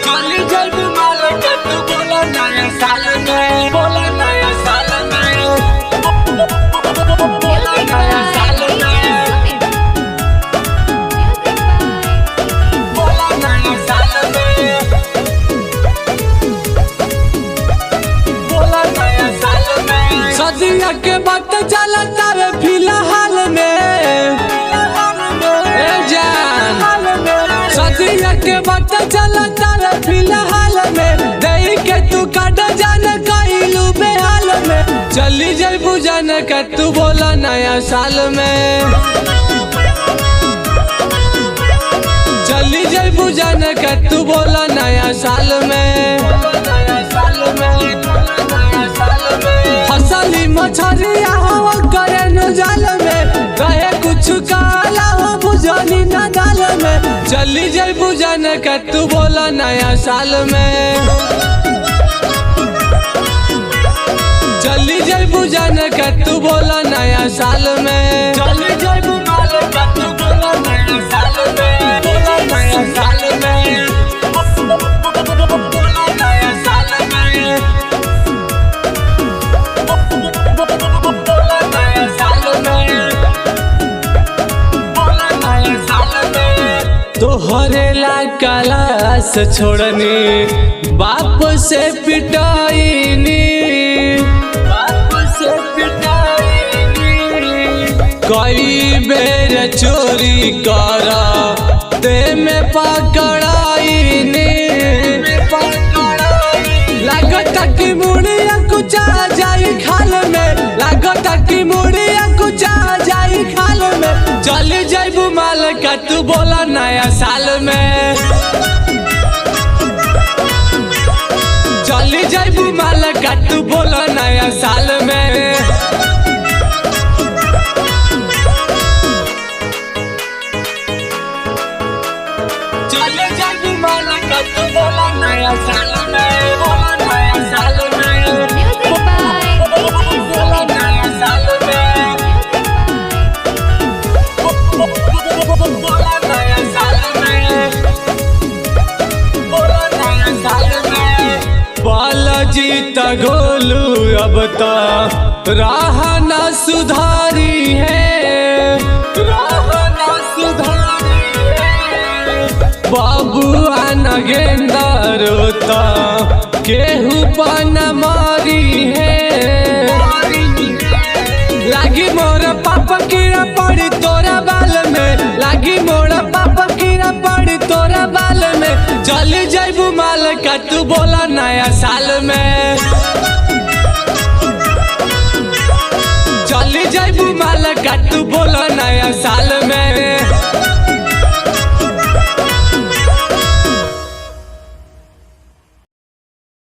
काली जल माल के तू बोला नया साल में, बोला नया साल में, बोला नया साल में, बोला नया साल में, बोला नया साल में। सदिया के बात चलता है फिलहाल में, सदिया के बात चलता है फिलहाल में, दही के तू काट जाने कइलू बेहाल में, चली जइबू जाने के तू बोला नया साल में, चली जइबू जाने के तू बोला नया साल में, हंसली मछरिया हवा करे न जाल में, कहे कुछ काला हो बुझनी न दाल में, चली जइबू जाने के तू बोला नया साल में, चली जइबू जाने के तू बोला नया साल में, चली जइबू माल के तू बोला नया साल में, बोला नया साल में, बोला नया साल में, बोला नया साल में, बोला नया साल में। तोहरे ला क्लास छोड़नी, बाप से पिटाईनी, बाप से पिटाईनी, कई बेर चोरी करा ते में पकड़ाईनी, लागता कि मुड़िया कुचा जाई खाल में, लागता कि मुड़िया कुचा जाई खाल में, चली जइबू माल का तू बोला नया साल में, चली जइबू माल का तू बोला नया साल में, चली जइबू माल का तू बोला नया साल में, बोला नया साल में, बोला नया साल में, बोला नया साल में, बोला नया साल में। बालाजी तगोलू अब तो राह न सुधारी है, राह न सुधारी है, बाबुआ न गेंदा रोता केहू पन मारी है, लागी मोर पापा कीड़ा पड़ी तोरा बाल में, लागी मोर पापा कीड़ा पड़ी तोरा बाल में, चली जइबू माल का तू बोला नया साल में, चली जइबू माल का तू बोला नया साल